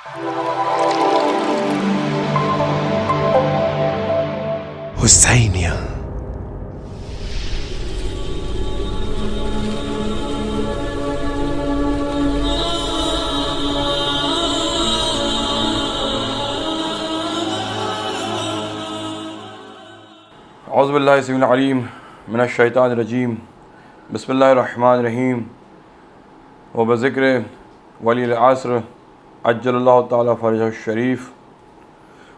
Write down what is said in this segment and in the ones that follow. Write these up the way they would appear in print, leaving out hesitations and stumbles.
حسینیہ اعوذ باللہ السمیع العلیم من الشیطان الرجیم بسم اللہ الرحمن الرحیم وبذکر ولی العصر عجل اللہ تعالی فرجہ الشریف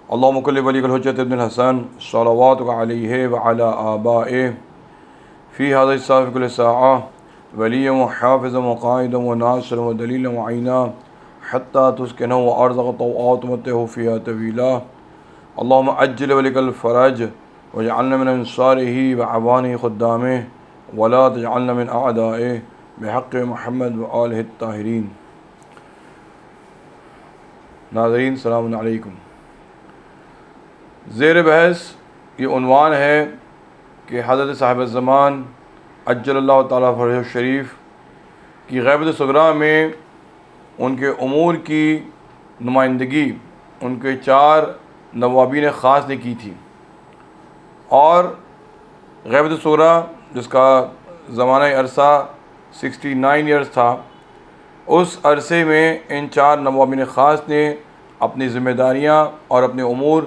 اللہم کل ولی الحجۃ ابن الحسن صلواتک علیہ وعلی آبائہ فی هذا الصاف کل ساعہ ولیا وحافظا وقائدا وناصرا ودلیلا وعینا حتی تسکنہ وارزق طوعات متہ فیہا طویلا اللہم عجل ولی الفرج وجعلنا من انصارہ وعوانہ خدامہ ولا تجعلنا من اعدائہ بحق محمد وآلہ الطاہرین۔ ناظرین السلام علیکم۔ زیر بحث یہ عنوان ہے کہ حضرت صاحب الزمان عجل اللہ تعالیٰ فرجہ الشریف کی غیبت صغریٰ میں ان کے امور کی نمائندگی ان کے 4 نوابین خاص نے کی تھی، اور غیبت صغریٰ جس کا زمانہ عرصہ 69 ایئرز تھا، اس عرصے میں ان 4 نوابین خاص نے اپنی ذمہ داریاں اور اپنے امور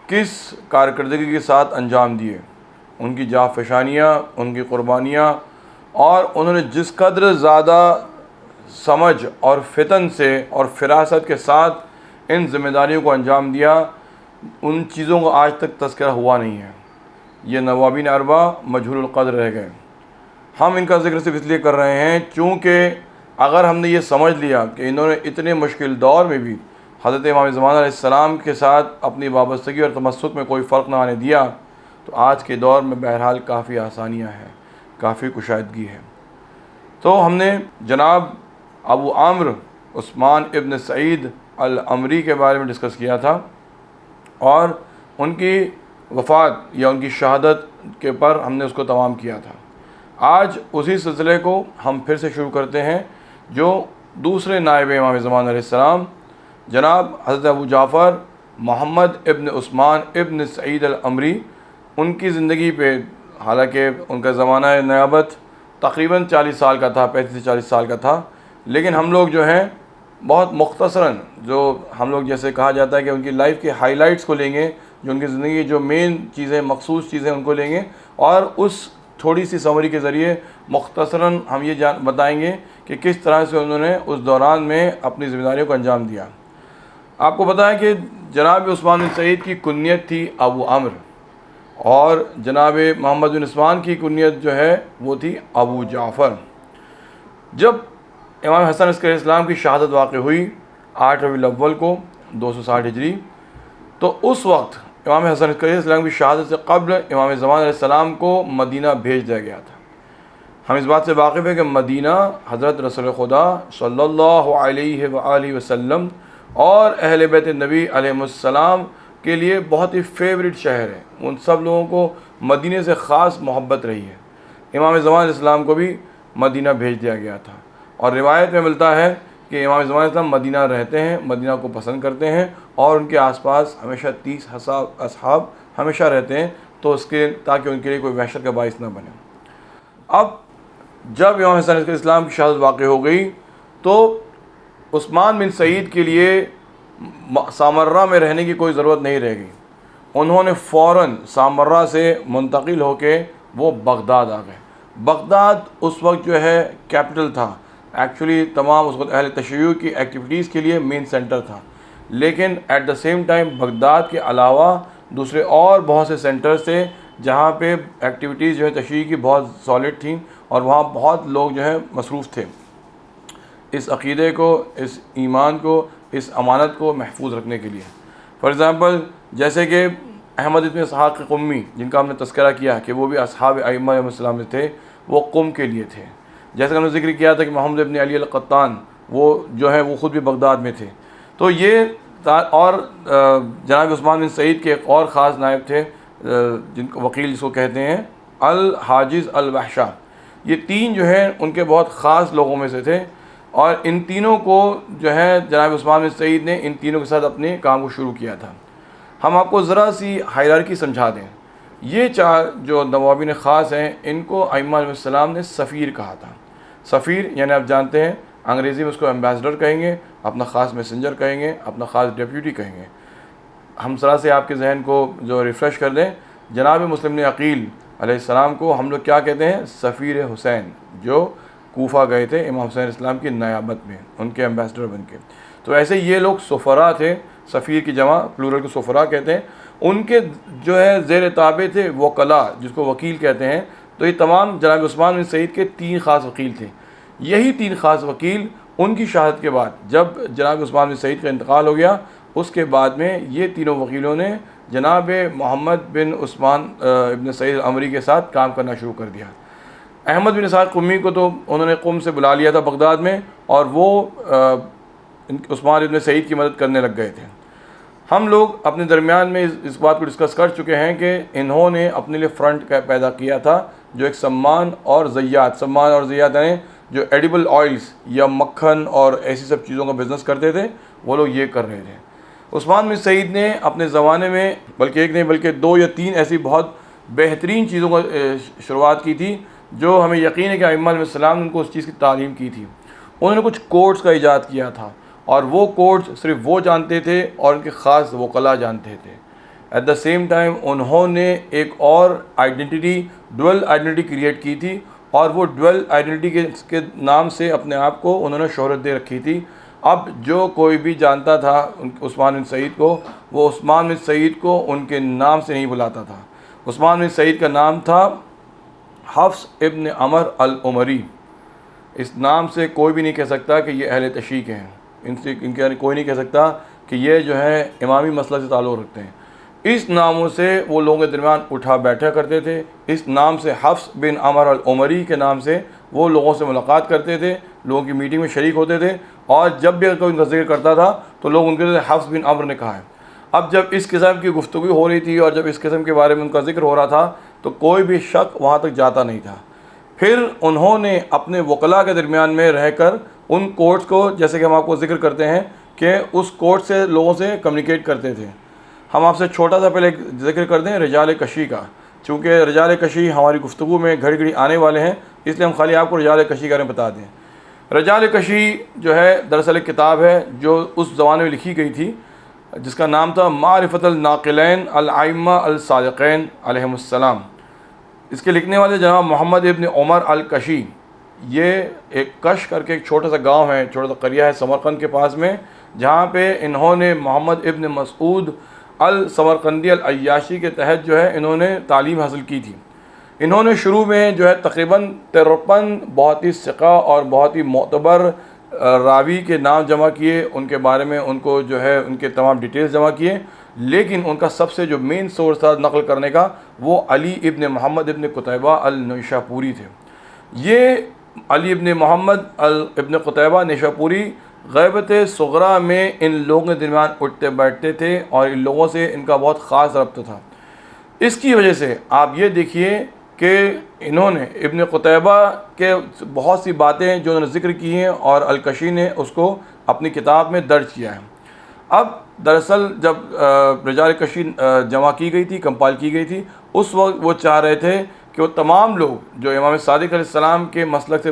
کس کارکردگی کے ساتھ انجام دیے، ان کی جانفشانیاں، ان کی قربانیاں، اور انہوں نے جس قدر زیادہ سمجھ اور فطن سے اور فراست کے ساتھ ان ذمہ داریوں کو انجام دیا، ان چیزوں کا آج تک تذکرہ ہوا نہیں ہے۔ یہ نوابین اربع مجہول القدر رہ گئے۔ ہم ان کا ذکر صرف اس لیے کر رہے ہیں چونکہ اگر ہم نے یہ سمجھ لیا کہ انہوں نے اتنے مشکل دور میں بھی حضرت امام زمان علیہ السلام کے ساتھ اپنی وابستگی اور تمسک میں کوئی فرق نہ آنے دیا، تو آج کے دور میں بہرحال کافی آسانیاں ہیں، کافی کشادگی ہے۔ تو ہم نے جناب ابو عمرو عثمان ابن سعید العمری کے بارے میں ڈسکس کیا تھا، اور ان کی وفات یا ان کی شہادت کے پر ہم نے اس کو تمام کیا تھا۔ آج اسی سلسلے کو ہم پھر سے شروع کرتے ہیں، جو دوسرے نائب امام زمان علیہ السلام جناب حضرت ابو جعفر محمد ابن عثمان ابن سعید العمری، ان کی زندگی پہ، حالانکہ ان کا زمانہ نیابت تقریباً 40 سال کا تھا، 35 سے 40 سال کا تھا، لیکن ہم لوگ جو ہیں بہت مختصراً، جو ہم لوگ جیسے کہا جاتا ہے کہ ان کی لائف کے ہائی لائٹس کو لیں گے، جو ان کی زندگی کی جو مین چیزیں، مخصوص چیزیں، ان کو لیں گے، اور اس تھوڑی سی سمری کے ذریعے مختصراً ہم یہ بتائیں گے کہ کس طرح سے انہوں نے اس دوران میں اپنی ذمہ داریوں کو انجام دیا۔ آپ کو پتہ ہے کہ جناب عثمان بن سعید کی کنیت تھی ابو عمرو، اور جناب محمد بن عثمان کی کنیت جو ہے وہ تھی ابو جعفر۔ جب امام حسن عسکری اسلام کی شہادت واقع ہوئی 8 ربیع الاول کو 260 ہجری، تو اس وقت امام حسن عسکری اسلام کی شہادت سے قبل امام زمان علیہ السلام کو مدینہ بھیج دیا گیا تھا۔ ہم اس بات سے واقف ہیں کہ مدینہ حضرت رسول خدا صلی اللہ علیہ وآلہ وسلم اور اہل بیت نبی علیہ السلام کے لیے بہت ہی فیوریٹ شہر ہے۔ ان سب لوگوں کو مدینہ سے خاص محبت رہی ہے۔ امام زمان علیہ السلام کو بھی مدینہ بھیج دیا گیا تھا، اور روایت میں ملتا ہے کہ امام زمان علیہ السلام مدینہ رہتے ہیں، مدینہ کو پسند کرتے ہیں، اور ان کے آس پاس ہمیشہ 30 اصحاب ہمیشہ رہتے ہیں، تو اس کے تاکہ ان کے لیے کوئی وحشت کا باعث نہ بنے۔ اب جب امام حسن علیہ السلام کی شہادت واقع ہو گئی، تو عثمان بن سعید کے لیے سامرہ میں رہنے کی کوئی ضرورت نہیں رہ گئی۔ انہوں نے فوراً سامرہ سے منتقل ہو کے وہ بغداد آ گئے۔ بغداد اس وقت جو ہے کیپٹل تھا، ایکچولی تمام اس وقت اہل تشیع کی ایکٹیویٹیز کے لیے مین سینٹر تھا، لیکن at the same time Baghdad کے علاوہ دوسرے اور بہت سے سینٹرز تھے جہاں پہ ایکٹیویٹیز جو ہے تشیع کی بہت سالڈ تھیں، اور وہاں بہت لوگ جو ہیں مصروف تھے اس عقیدے کو، اس ایمان کو، اس امانت کو محفوظ رکھنے کے لیے۔ فار ایگزامپل جیسے کہ احمد ابن اسحاق قمی، جن کا ہم نے تذکرہ کیا کہ وہ بھی اصحاب ائمہ علیہ السلام میں تھے، وہ قم کے لیے تھے۔ جیسے کہ ہم نے ذکر کیا تھا کہ محمد ابن علی القطان، وہ جو ہے وہ خود بھی بغداد میں تھے۔ تو یہ اور جناب عثمان بن سعید کے ایک اور خاص نائب تھے، جن کو وکیل جس کو کہتے ہیں، الحاجز الوحشہ۔ یہ 3 جو ہیں ان کے بہت خاص لوگوں میں سے تھے، اور ان تینوں کو جو ہے جناب عثمان بن سعید نے ان تینوں کے ساتھ اپنے کام کو شروع کیا تھا۔ ہم آپ کو ذرا سی ہائرارکی سمجھا دیں۔ یہ چار جو نوابین خاص ہیں ان کو ائمہ علیہ السلام نے سفیر کہا تھا۔ سفیر یعنی آپ جانتے ہیں انگریزی میں اس کو ایمبیسڈر کہیں گے، اپنا خاص میسنجر کہیں گے، اپنا خاص ڈیپیوٹی کہیں گے۔ ہم ذرا سے آپ کے ذہن کو جو ریفریش کر دیں، جناب مسلم بن عقیل علیہ السلام کو ہم لوگ کیا کہتے ہیں؟ سفیر حسین، جو کوفہ گئے تھے امام حسین اسلام کی نیابت میں ان کے ایمبیسڈر بن کے۔ تو ایسے یہ لوگ سفراء تھے، سفیر کی جمع پلورل کو سفراء کہتے ہیں۔ ان کے جو ہے زیر تابع تھے وکلاء، جس کو وکیل کہتے ہیں۔ تو یہ تمام جناب عثمان بن سعید کے 3 خاص وکیل تھے۔ یہی 3 خاص وکیل ان کی شہادت کے بعد جب جناب عثمان بن سعید کا انتقال ہو گیا، اس کے بعد میں یہ تینوں وکیلوں نے جناب محمد بن عثمان ابن سعید عمری کے ساتھ کام کرنا شروع کر دیا۔ احمد بن اسحاق قمی کو تو انہوں نے قم سے بلا لیا تھا بغداد میں، اور وہ عثمان ابن سعید کی مدد کرنے لگ گئے تھے۔ ہم لوگ اپنے درمیان میں اس بات کو ڈسکس کر چکے ہیں کہ انہوں نے اپنے لیے فرنٹ پیدا کیا تھا جو ایک سمان اور زیات یعنی جو ایڈیبل آئلز یا مکھن اور ایسی سب چیزوں کا بزنس کرتے تھے، وہ لوگ یہ کر رہے تھے۔ عثمان بن سعید نے اپنے زمانے میں بلکہ ایک نہیں بلکہ 2 یا 3 ایسی بہت بہترین چیزوں کو شروعات کی تھی جو ہمیں یقین ہے کہ ائمہ علیہ السلام نے ان کو اس چیز کی تعلیم کی تھی۔ انہوں نے کچھ کوڈز کا ایجاد کیا تھا، اور وہ کوڈز صرف وہ جانتے تھے اور ان کے خاص وکلاء جانتے تھے۔ ایٹ دا سیم ٹائم انہوں نے ایک اور ڈوئل آئیڈینٹی کریٹ کی تھی، اور وہ ڈوئل آئیڈینٹی کے نام سے اپنے آپ کو انہوں نے شہرت دے رکھی تھی۔ اب جو کوئی بھی جانتا تھا عثمان بن سعید کو، وہ عثمان بن سعید کو ان کے نام سے نہیں بلاتا تھا۔ عثمان بن سعید کا نام تھا حفص ابن عمر العمری۔ اس نام سے کوئی بھی نہیں کہہ سکتا کہ یہ اہل تشیع ہیں، ان کے کوئی نہیں کہہ سکتا کہ یہ جو ہے امامی مسلک سے تعلق رکھتے ہیں۔ اس ناموں سے وہ لوگوں کے درمیان اٹھا بیٹھا کرتے تھے۔ اس نام سے حفص بن عمر العمری کے نام سے وہ لوگوں سے ملاقات کرتے تھے، لوگوں کی میٹنگ میں شریک ہوتے تھے، اور جب بھی کوئی ان کا ذکر کرتا تھا تو لوگ ان کے حفص بن عمر نے کہا ہے۔ اب جب اس قسم کی گفتگو ہو رہی تھی اور جب اس قسم کے بارے میں ان کا ذکر ہو رہا تھا تو کوئی بھی شک وہاں تک جاتا نہیں تھا۔ پھر انہوں نے اپنے وکلاء کے درمیان میں رہ کر ان کوڈز کو، جیسے کہ ہم آپ کو ذکر کرتے ہیں کہ اس کوڈ سے لوگوں سے کمیونیکیٹ کرتے تھے۔ ہم آپ سے چھوٹا سا پہلے ذکر کر دیں رجال کشی کا، چونکہ رجال کشی ہماری گفتگو میں گھڑی گھڑی آنے والے ہیں، اس لیے ہم خالی آپ کو رجال کشی کے بارے میں بتا دیں۔ رجال کشی جو ہے دراصل ایک کتاب ہے جو اس زمانے میں لکھی گئی تھی، جس کا نام تھا معرفت الناقلین الائمہ الصادقین علیہم السلام۔ اس کے لکھنے والے جناب محمد ابن عمر الکشی۔ یہ ایک کش کر کے ایک چھوٹا سا گاؤں ہے، چھوٹا سا قریہ ہے سمرقند کے پاس میں، جہاں پہ انہوں نے محمد ابن مسعود السمرقندی العیاشی کے تحت جو ہے انہوں نے تعلیم حاصل کی تھی۔ انہوں نے شروع میں جو ہے تقریباً 53 بہت ہی ثقہ اور بہت ہی معتبر راوی کے نام جمع کیے، ان کے بارے میں ان کو جو ہے ان کے تمام ڈیٹیلز جمع کیے، لیکن ان کا سب سے جو مین سورس تھا نقل کرنے کا وہ علی ابن محمد ابن قتیبہ النیشاپوری تھے۔ یہ علی ابن محمد ابن قتیبہ نیشاپوری غیبت صغریٰ میں ان لوگوں کے درمیان اٹھتے بیٹھتے تھے اور ان لوگوں سے ان کا بہت خاص ربط تھا۔ اس کی وجہ سے آپ یہ دیکھیے کہ انہوں نے ابن قتیبہ کے بہت سی باتیں جو انہوں نے ذکر کی ہیں اور الکشی نے اس کو اپنی کتاب میں درج کیا ہے۔ اب دراصل جب رجال کشی جمع کی گئی تھی، کمپائل کی گئی تھی، اس وقت وہ چاہ رہے تھے کہ وہ تمام لوگ جو امام صادق علیہ السلام کے مسلک سے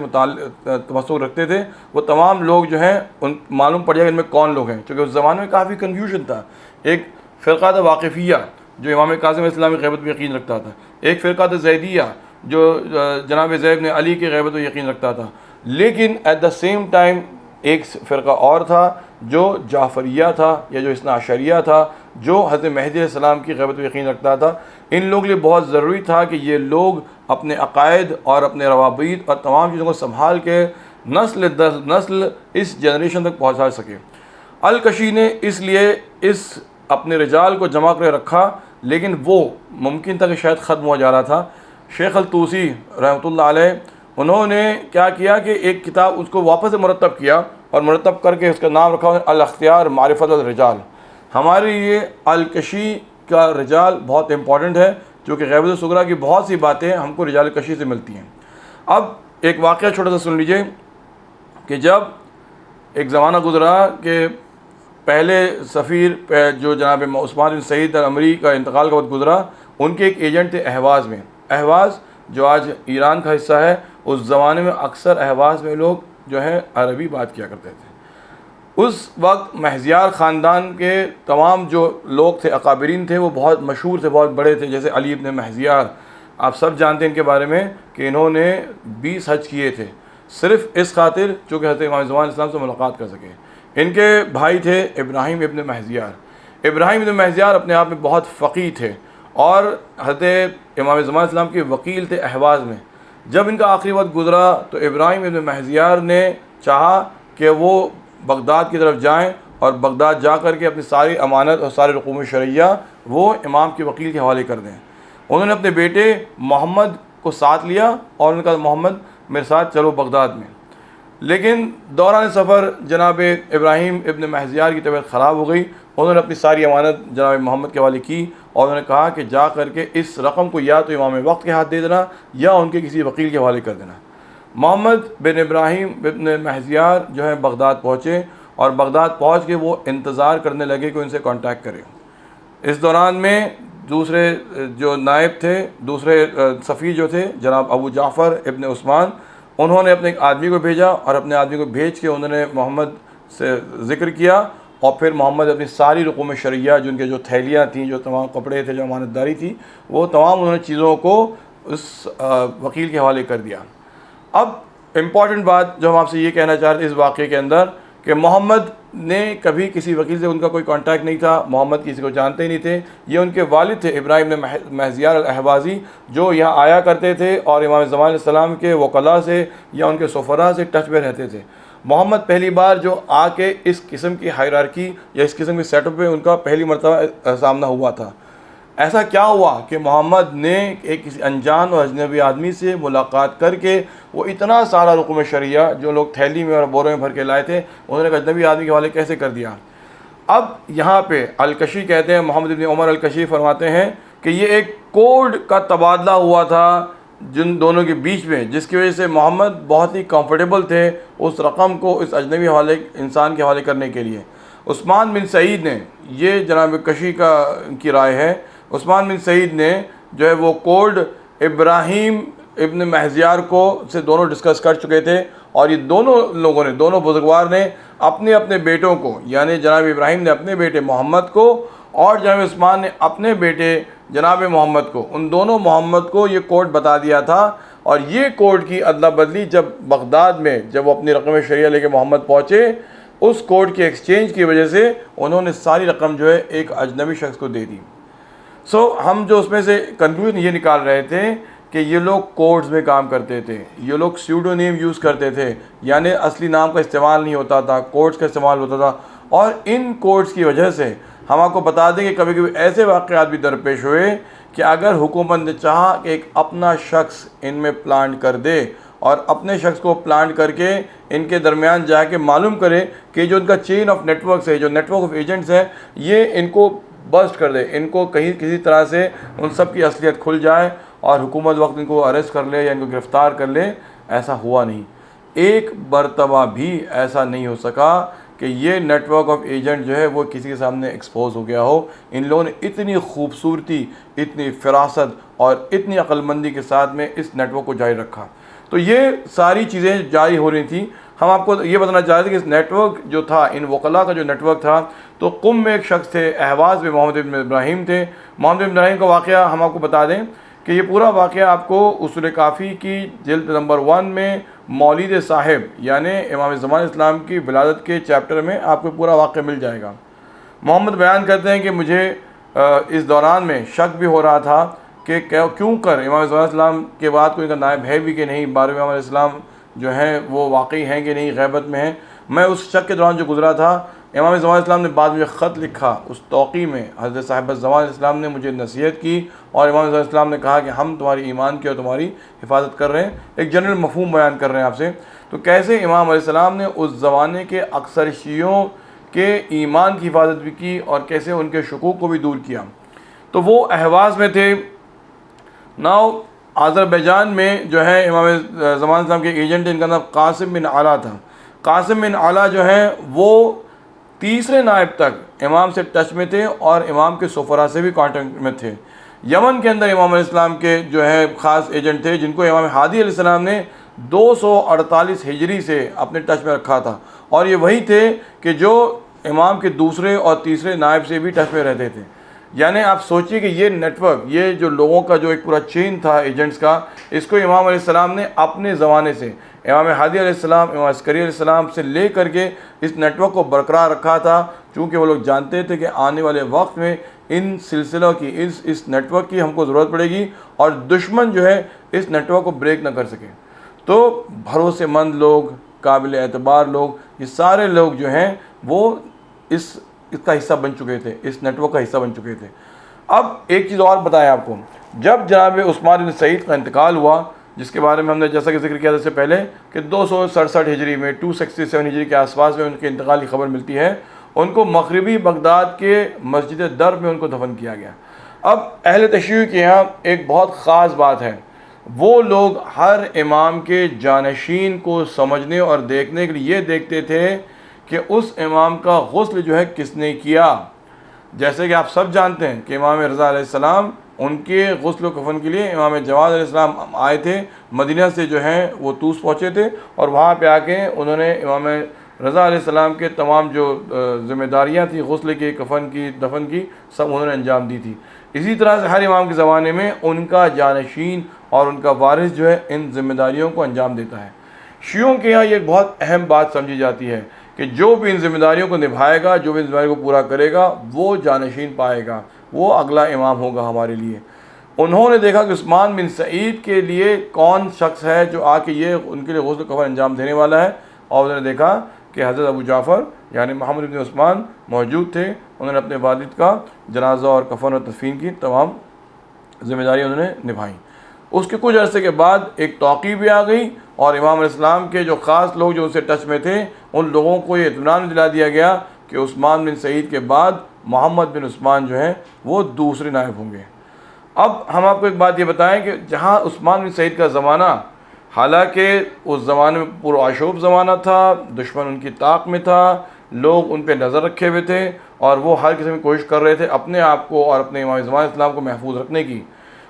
تمسک رکھتے تھے، وہ تمام لوگ جو ہیں ان معلوم پڑ جائے ان میں کون لوگ ہیں، کیونکہ اس زمانے میں کافی کنفیوژن تھا۔ ایک فرقہ تھا واقفیہ جو امام کاظم علیہ السلام کی غیبت پہ یقین رکھتا تھا، ایک فرقہ تھا زیدیہ جو جناب زید بن علی کی غیبت پہ یقین رکھتا تھا، لیکن ایٹ دا سیم ٹائم ایک فرقہ اور تھا جو جعفریہ تھا یا جو اثنا عشریہ تھا، جو حضرت مہدی علیہ السلام کی غیبت پہ یقین رکھتا تھا۔ ان لوگوں کے لیے بہت ضروری تھا کہ یہ لوگ اپنے عقائد اور اپنے روابط اور تمام چیزوں کو سنبھال کے نسل در نسل اس جنریشن تک پہنچا سکے۔ الکشی نے اس لیے اس اپنے رجال کو جمع کر رکھا، لیکن وہ ممکن تھا کہ شاید ختم ہو جا رہا تھا۔ شیخ الطوسی رحمۃ اللہ علیہ انہوں نے کیا کیا کہ ایک کتاب اس کو واپس سے مرتب کیا اور مرتب کر کے اس کا نام رکھا الاختیار معرفت الرجال۔ ہمارے لیے الکشی کا رجال بہت امپورٹنٹ ہے، جو کہ غیبت صغریٰ کی بہت سی باتیں ہم کو رجال کشی سے ملتی ہیں۔ اب ایک واقعہ چھوٹا سا سن لیجئے کہ جب ایک زمانہ گزرا کہ پہلے سفیر جو جناب عثمان بن سعید العمری کا انتقال کا وقت گزرا، ان کے ایک ایجنٹ تھے اہواز میں. اہواز جو آج ایران کا حصہ ہے، اس زمانے میں اکثر اہواز میں لوگ جو ہے عربی بات کیا کرتے تھے. اس وقت مہزیار خاندان کے تمام جو لوگ تھے، اکابرین تھے، وہ بہت مشہور تھے، بہت بڑے تھے. جیسے علی ابن مہزیار، آپ سب جانتے ہیں ان کے بارے میں کہ انہوں نے 20 حج کیے تھے، صرف اس خاطر چونکہ حضرت امام زمان اسلام سے ملاقات کر سکے. ان کے بھائی تھے ابراہیم ابن مہزیار. ابراہیم ابن مہزیار اپنے آپ میں بہت فقیہ تھے اور حضرت امام زمان اسلام کے وکیل تھے اہواز میں. جب ان کا آخری وقت گزرا تو ابراہیم ابن مہزیار نے چاہا کہ وہ بغداد کی طرف جائیں اور بغداد جا کر کے اپنی ساری امانت اور سارے رقوم شرعیہ وہ امام کے وکیل کے حوالے کر دیں. انہوں نے اپنے بیٹے محمد کو ساتھ لیا اور انہوں نے کہا محمد میرے ساتھ چلو بغداد میں. لیکن دوران سفر جناب ابراہیم ابن مہزیار کی طبیعت خراب ہو گئی. انہوں نے اپنی ساری امانت جناب محمد کے حوالے کی اور انہوں نے کہا کہ جا کر کے اس رقم کو یا تو امام وقت کے ہاتھ دے دینا یا ان کے کسی وکیل کے حوالے کر دینا. محمد بن ابراہیم ابن مہزیار جو ہے بغداد پہنچے اور بغداد پہنچ کے وہ انتظار کرنے لگے کہ ان سے کانٹیکٹ کرے. اس دوران میں دوسرے جو نائب تھے، دوسرے سفیر جو تھے جناب ابو جعفر ابن عثمان، انہوں نے اپنے ایک آدمی کو بھیجا اور اپنے آدمی کو بھیج کے انہوں نے محمد سے ذکر کیا اور پھر محمد اپنی ساری رقوم شرعیہ، جو ان کے جو تھیلیاں تھیں، جو تمام کپڑے تھے، جو امانت داری تھی، وہ تمام انہوں نے چیزوں کو اس وکیل کے حوالے کر دیا. اب امپورٹنٹ بات جو ہم آپ سے یہ کہنا چاہ رہے تھے اس واقعے کے اندر کہ محمد نے کبھی کسی وکیل سے ان کا کوئی کانٹیکٹ نہیں تھا، محمد کسی کو جانتے ہی نہیں تھے. یہ ان کے والد تھے ابراہیم بن مہزیار الاہوازی، جو یہاں آیا کرتے تھے اور امام زمان علیہ السلام کے وکلاء سے یا ان کے سفراء سے ٹچ میں رہتے تھے. محمد پہلی بار جو آ کے اس قسم کی ہائرارکی یا اس قسم کے سیٹ اپ میں ان کا پہلی مرتبہ سامنا ہوا تھا. ایسا کیا ہوا کہ محمد نے ایک کسی انجان اور اجنبی آدمی سے ملاقات کر کے وہ اتنا سارا رقوم شرعیہ جو لوگ تھیلی میں اور بورے میں بھر کے لائے تھے، انہوں نے ایک اجنبی آدمی کے حوالے کیسے کر دیا. اب یہاں پہ الکشی کہتے ہیں، محمد بن عمر الکشی فرماتے ہیں کہ یہ ایک کوڈ کا تبادلہ ہوا تھا جن دونوں کے بیچ میں، جس کی وجہ سے محمد بہت ہی کمفرٹیبل تھے اس رقم کو اس اجنبی حوالے انسان کے حوالے کرنے کے لیے. عثمان بن سعید نے، یہ جناب کشی کی رائے ہے، عثمان بن سعید نے جو ہے وہ کوڈ ابراہیم ابن مہزیار کو سے دونوں ڈسکس کر چکے تھے اور یہ دونوں لوگوں نے، دونوں بزرگوار نے اپنے اپنے بیٹوں کو، یعنی جناب ابراہیم نے اپنے بیٹے محمد کو اور جناب عثمان نے اپنے بیٹے جناب محمد کو، ان دونوں محمد کو یہ کوڈ بتا دیا تھا. اور یہ کوڈ کی ادلا بدلی جب بغداد میں جب وہ اپنی رقم شرعیہ لے کے محمد پہنچے، اس کوڈ کے ایکسچینج کی وجہ سے انہوں نے ساری رقم جو ہے ایک اجنبی شخص کو دے دی. ہم جو اس میں سے کنکلوژن یہ نکال رہے تھے کہ یہ لوگ کوڈز میں کام کرتے تھے، یہ لوگ سیوڈو نیم یوز کرتے تھے، یعنی اصلی نام کا استعمال نہیں ہوتا تھا، کوڈز کا استعمال ہوتا تھا. اور ان کوڈز کی وجہ سے ہم آپ کو بتا دیں کہ کبھی کبھی ایسے واقعات بھی درپیش ہوئے کہ اگر حکومت نے چاہا کہ ایک اپنا شخص ان میں پلانٹ کر دے اور اپنے شخص کو پلانٹ کر کے ان کے درمیان جا کے معلوم کرے کہ جو ان کا چین آف نیٹ ورکس ہے، جو نیٹ ورک آف ایجنٹس ہیں، یہ ان کو بسٹ کر دے، ان کو کہیں کسی طرح سے ان سب کی اصلیت کھل جائے اور حکومت وقت ان کو اریسٹ کر لے یا ان کو گرفتار کر لے، ایسا ہوا نہیں. ایک مرتبہ بھی ایسا نہیں ہو سکا کہ یہ نیٹ ورک آف ایجنٹ جو ہے وہ کسی کے سامنے ایکسپوز ہو گیا ہو. ان لوگوں نے اتنی خوبصورتی، اتنی فراست اور اتنی عقل مندی کے ساتھ میں اس نیٹ ورک کو جاری رکھا. تو یہ ساری چیزیں جاری ہو رہی تھیں. ہم آپ کو یہ بتانا چاہتے ہیں کہ اس نیٹ ورک جو تھا، ان وکلاء کا جو نیٹ ورک تھا، تو قم میں ایک شخص تھے، اہواز میں محمد بن ابراہیم تھے. محمد بن ابراہیم کا واقعہ ہم آپ کو بتا دیں کہ یہ پورا واقعہ آپ کو اصول کافی کی جلد نمبر 1 میں مولد صاحب یعنی امام زمان اسلام کی ولادت کے چیپٹر میں آپ کو پورا واقعہ مل جائے گا. محمد بیان کرتے ہیں کہ مجھے اس دوران میں شک بھی ہو رہا تھا کہ کیوں کر امام زمان اسلام کے بعد کوئی کا نائب ہے بھی کہ نہیں، 12ویں امام علیہ السلام جو ہیں وہ واقعی ہیں کہ نہیں، غیبت میں ہیں. میں اس شک کے دوران جو گزرا تھا، امام زمان اسلام نے بعد میں خط لکھا، اس توقیع میں حضرت صاحب زمان اسلام نے مجھے نصیحت کی اور امام زمان اسلام نے کہا کہ ہم تمہاری ایمان کی اور تمہاری حفاظت کر رہے ہیں. ایک جنرل مفہوم بیان کر رہے ہیں آپ سے. تو کیسے امام علیہ السلام نے اس زمانے کے اکثر شیعوں کے ایمان کی حفاظت بھی کی اور کیسے ان کے شکوک کو بھی دور کیا. تو وہ اہواز میں تھے. ناؤ آذربائیجان میں جو ہے امام زمان اسلام کے ایجنٹ، ان کا نام قاسم بن علا تھا. قاسم بن علا جو ہیں وہ تیسرے نائب تک امام سے ٹچ میں تھے اور امام کے سفراء سے بھی کانٹیکٹ میں تھے۔ یمن کے اندر امام علیہ السلام کے جو ہے خاص ایجنٹ تھے جن کو امام ہادی علیہ السلام نے 248 ہجری سے اپنے ٹچ میں رکھا تھا، اور یہ وہی تھے کہ جو امام کے دوسرے اور تیسرے نائب سے بھی ٹچ میں رہتے تھے۔ یعنی آپ سوچئے کہ یہ نیٹ ورک، یہ جو لوگوں کا جو ایک پورا چین تھا ایجنٹس کا، اس کو امام علیہ السلام نے اپنے زمانے سے امام ہادی علیہ السلام، امام عسکری علیہ السلام سے لے کر کے اس نیٹ ورک کو برقرار رکھا تھا، چونکہ وہ لوگ جانتے تھے کہ آنے والے وقت میں ان سلسلوں کی اس نیٹ ورک کی ہم کو ضرورت پڑے گی اور دشمن جو ہے اس نیٹ ورک کو بریک نہ کر سکے۔ تو بھروسے مند لوگ، قابل اعتبار لوگ، یہ سارے لوگ جو ہیں وہ اس کا حصہ بن چکے تھے، اس نیٹ ورک کا حصہ بن چکے تھے۔ اب ایک چیز اور بتائیں آپ کو، جب جناب عثمان بن سعید کا انتقال ہوا، جس کے بارے میں ہم نے جیسا کہ ذکر کیا تھا اس سے پہلے کہ 267 ہجری میں 267 ہجری کے آس پاس میں ان کے انتقال کی خبر ملتی ہے، ان کو مغربی بغداد کے مسجد درب میں ان کو دفن کیا گیا۔ اب اہل تشیع کے یہاں ایک بہت خاص بات ہے، وہ لوگ ہر امام کے جانشین کو سمجھنے اور دیکھنے کے لیے یہ دیکھتے تھے کہ اس امام کا غسل جو ہے کس نے کیا۔ جیسے کہ آپ سب جانتے ہیں کہ امام رضا علیہ السلام، ان کے غسل و کفن کے لیے امام جواد علیہ السلام آئے تھے، مدینہ سے جو ہیں وہ طوس پہنچے تھے، اور وہاں پہ آ کے انہوں نے امام رضا علیہ السلام کے تمام جو ذمہ داریاں تھیں غسل کی، کفن کی، دفن کی، سب انہوں نے انجام دی تھی۔ اسی طرح سے ہر امام کے زمانے میں ان کا جانشین اور ان کا وارث جو ہے ان ذمہ داریوں کو انجام دیتا ہے۔ شیعوں کے یہاں یہ ایک بہت اہم بات سمجھی جاتی ہے کہ جو بھی ان ذمہ داریوں کو نبھائے گا، جو بھی ان ذمہ داریوں کو پورا کرے گا، وہ جانشین پائے گا، وہ اگلا امام ہوگا ہمارے لیے۔ انہوں نے دیکھا کہ عثمان بن سعید کے لیے کون شخص ہے جو آ کے یہ ان کے لیے غسل و کفن انجام دینے والا ہے، اور انہوں نے دیکھا کہ حضرت ابو جعفر یعنی محمد بن عثمان موجود تھے۔ انہوں نے اپنے والد کا جنازہ اور کفن اور تدفین کی تمام ذمہ داریاں انہوں نے نبھائیں۔ اس کے کچھ عرصے کے بعد ایک توقیع بھی آ گئی، اور امام علیہ السلام کے جو خاص لوگ جو ان سے ٹچ میں تھے، ان لوگوں کو یہ اطمینان دلا دیا گیا کہ عثمان بن سعید کے بعد محمد بن عثمان جو ہیں وہ دوسرے نائب ہوں گے۔ اب ہم آپ کو ایک بات یہ بتائیں کہ جہاں عثمان بن سعید کا زمانہ، حالانکہ اس زمانے میں پرآشوب زمانہ تھا، دشمن ان کی طاق میں تھا، لوگ ان پہ نظر رکھے ہوئے تھے، اور وہ ہر قسم کی کوشش کر رہے تھے اپنے آپ کو اور اپنے امام زمان اسلام کو محفوظ رکھنے کی۔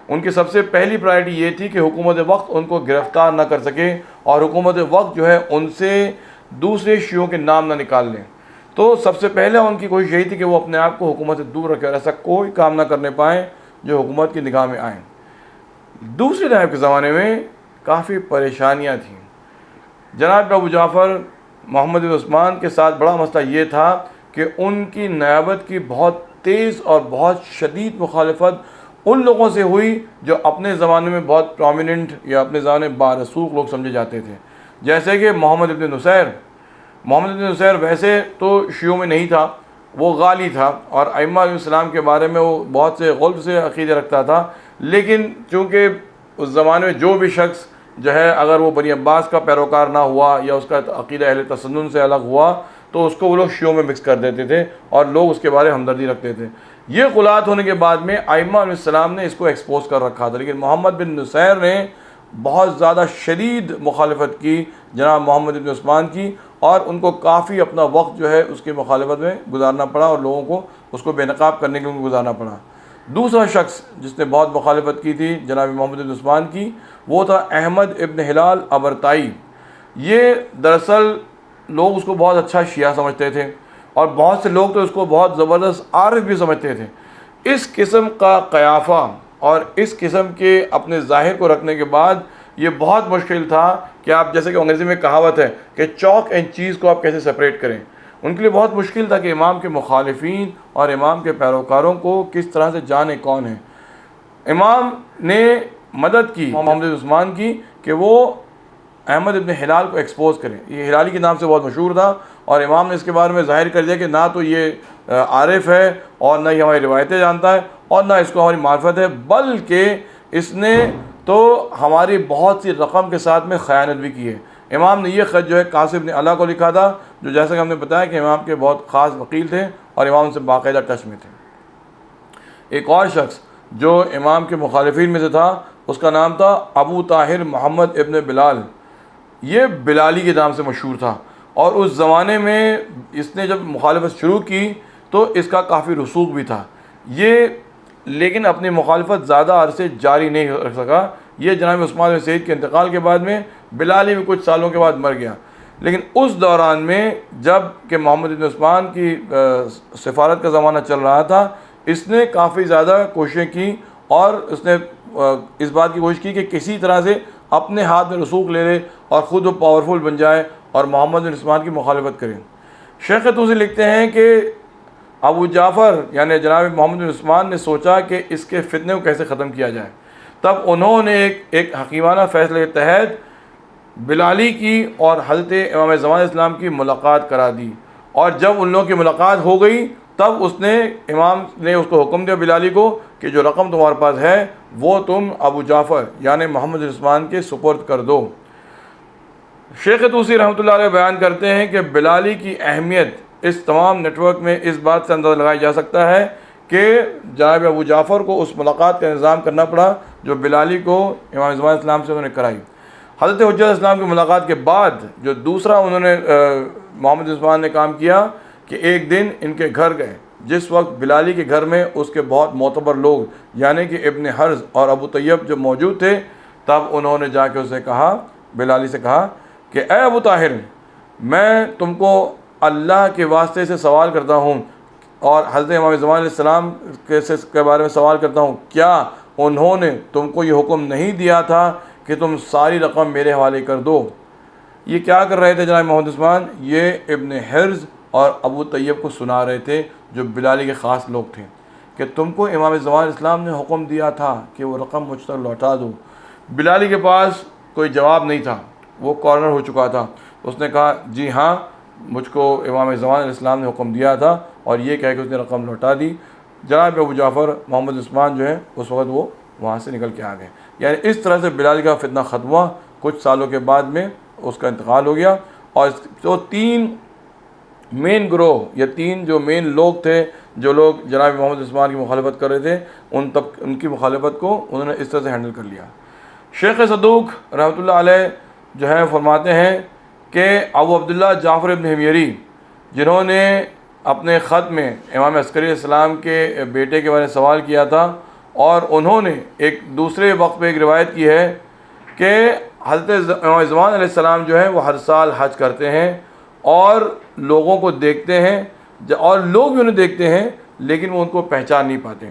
ان کی سب سے پہلی پرائرٹی یہ تھی کہ حکومت وقت ان کو گرفتار نہ کر سکے، اور حکومت وقت جو ہے ان سے دوسرے شیعوں کے نام نہ نکال لیں۔ تو سب سے پہلے ان کی کوشش یہی تھی کہ وہ اپنے آپ کو حکومت سے دور رکھے اور ایسا کوئی کام نہ کرنے پائیں جو حکومت کی نگاہ میں آئیں۔ دوسرے نائب کے زمانے میں کافی پریشانیاں تھیں۔ جناب ابو جعفر محمد بن عثمان کے ساتھ بڑا مسئلہ یہ تھا کہ ان کی نیابت کی بہت تیز اور بہت شدید مخالفت ان لوگوں سے ہوئی جو اپنے زمانے میں بہت پرومیننٹ یا اپنے زمانے میں بارسوخ لوگ سمجھے جاتے تھے، جیسے کہ محمد ابن نصیر۔ محمد ابن نصیر ویسے تو شیعوں میں نہیں تھا، وہ غالی تھا، اور ائمہ علیہ السلام کے بارے میں وہ بہت سے غلط سے عقیدے رکھتا تھا، لیکن چونکہ اس زمانے میں جو بھی شخص جو ہے اگر وہ بنی عباس کا پیروکار نہ ہوا یا اس کا عقیدہ اہل تسنن سے الگ ہوا تو اس کو وہ لوگ شیعوں میں مکس کر دیتے تھے، اور لوگ اس کے بارے میں ہمدردی رکھتے تھے۔ یہ غلات ہونے کے بعد میں ائمہ علیہ السلام نے اس کو ایکسپوز کر رکھا تھا، لیکن محمد بن نصیر نے بہت زیادہ شدید مخالفت کی جناب محمد بن عثمان کی، اور ان کو کافی اپنا وقت جو ہے اس کی مخالفت میں گزارنا پڑا، اور لوگوں کو اس کو بے نقاب کرنے کے لیے گزارنا پڑا۔ دوسرا شخص جس نے بہت مخالفت کی تھی جناب محمد بن عثمان کی، وہ تھا احمد ابن ہلال ابرتائی۔ یہ دراصل لوگ اس کو بہت اچھا شیعہ سمجھتے تھے، اور بہت سے لوگ تو اس کو بہت زبردست عارف بھی سمجھتے تھے۔ اس قسم کا قیافہ اور اس قسم کے اپنے ظاہر کو رکھنے کے بعد یہ بہت مشکل تھا کہ آپ، جیسے کہ انگریزی میں کہاوت ہے کہ چاک اینڈ چیز کو آپ کیسے سپریٹ کریں۔ ان کے لیے بہت مشکل تھا کہ امام کے مخالفین اور امام کے پیروکاروں کو کس طرح سے جانے کون ہیں۔ امام نے مدد کی محمد بن عثمان کی کہ وہ احمد ابن ہلال کو ایکسپوز کریں۔ یہ ہلالی کے نام سے بہت مشہور تھا، اور امام نے اس کے بارے میں ظاہر کر دیا کہ نہ تو یہ عارف ہے، اور نہ یہ ہماری روایتیں جانتا ہے، اور نہ اس کو ہماری معرفت ہے، بلکہ اس نے تو ہماری بہت سی رقم کے ساتھ میں خیانت بھی کی ہے۔ امام نے یہ خط جو ہے قاسم بن علا کو لکھا تھا، جو جیسا کہ ہم نے بتایا کہ امام کے بہت خاص وکیل تھے اور امام سے باقاعدہ ٹچ میں تھے۔ ایک اور شخص جو امام کے مخالفین میں سے تھا، اس کا نام تھا ابو طاہر محمد ابن بلال۔ یہ بلالی کے نام سے مشہور تھا، اور اس زمانے میں اس نے جب مخالفت شروع کی تو اس کا کافی رسوخ بھی تھا یہ، لیکن اپنی مخالفت زیادہ عرصے جاری نہیں رکھ سکا۔ یہ جناب عثمان بن سعید کے انتقال کے بعد میں بلالی بھی کچھ سالوں کے بعد مر گیا، لیکن اس دوران میں جب کہ محمد بن عثمان کی سفارت کا زمانہ چل رہا تھا، اس نے کافی زیادہ کوششیں کی اور اس نے اس بات کی کوشش کی کہ کسی طرح سے اپنے ہاتھ میں رسوخ لے لے اور خود وہ پاورفل بن جائے اور محمد بن عثمان کی مخالفت کریں۔ شیخ توسی لکھتے ہیں کہ ابو جعفر یعنی جناب محمد بن عثمان نے سوچا کہ اس کے فتنے کو کیسے ختم کیا جائے، تب انہوں نے ایک حکیمانہ فیصلے کے تحت بلالی کی اور حضرت امام زمان اسلام کی ملاقات کرا دی، اور جب ان لوگوں کی ملاقات ہو گئی تب اس نے امام نے اس کو حکم دیا بلالی کو کہ جو رقم تمہارے پاس ہے وہ تم ابو جعفر یعنی محمد بن عثمان کے سپرد کر دو۔ شیخ توسی رحمۃ اللہ علیہ بیان کرتے ہیں کہ بلالی کی اہمیت اس تمام نیٹ ورک میں اس بات سے اندازہ لگایا جا سکتا ہے کہ جناب ابو جعفر کو اس ملاقات کا انتظام کرنا پڑا جو بلالی کو امام زمان اسلام سے انہوں نے کرائی۔ حضرت حجت اسلام کی ملاقات کے بعد جو دوسرا انہوں نے محمد عثمان نے کام کیا کہ ایک دن ان کے گھر گئے، جس وقت بلالی کے گھر میں اس کے بہت معتبر لوگ یعنی کہ ابن حرز اور ابو طیب جو موجود تھے، تب انہوں نے جا کے اسے کہا، بلالی سے کہا کہ اے ابو طاہر، میں تم کو اللہ کے واسطے سے سوال کرتا ہوں اور حضرت امام زمان علیہ السلام کے بارے میں سوال کرتا ہوں، کیا انہوں نے تم کو یہ حکم نہیں دیا تھا کہ تم ساری رقم میرے حوالے کر دو؟ یہ کیا کر رہے تھے جناب محمد عثمان؟ یہ ابن حرز اور ابو طیب کو سنا رہے تھے جو بلالی کے خاص لوگ تھے کہ تم کو امام زمان اسلام نے حکم دیا تھا کہ وہ رقم مجھ تک لوٹا دو۔ بلالی کے پاس کوئی جواب نہیں تھا، وہ کارنر ہو چکا تھا۔ اس نے کہا جی ہاں، مجھ کو امام زمان علیہ السلام نے حکم دیا تھا، اور یہ کہہ کے اس نے رقم لوٹا دی۔ جناب ابو جعفر محمد عثمان جو ہے اس وقت وہ وہاں سے نکل کے آ گئے۔ یعنی اس طرح سے بلالی کا فتنہ ختم ہوا، کچھ سالوں کے بعد میں اس کا انتقال ہو گیا، اور جو تین مین گروہ یا تین جو مین لوگ تھے جو لوگ جناب محمد عثمان کی مخالفت کر رہے تھے، ان کی مخالفت کو انہوں نے اس طرح سے ہینڈل کر لیا۔ شیخ صدوق رحمۃ اللہ علیہ جو ہے فرماتے ہیں کہ ابو عبداللہ جعفر ابن حمیری جنہوں نے اپنے خط میں امام عسکری علیہ السلام کے بیٹے کے بارے میں سوال کیا تھا، اور انہوں نے ایک دوسرے وقت پہ ایک روایت کی ہے کہ حضرت امام زمان علیہ السلام جو ہے وہ ہر سال حج کرتے ہیں اور لوگوں کو دیکھتے ہیں، اور لوگ بھی انہیں دیکھتے ہیں لیکن وہ ان کو پہچان نہیں پاتے۔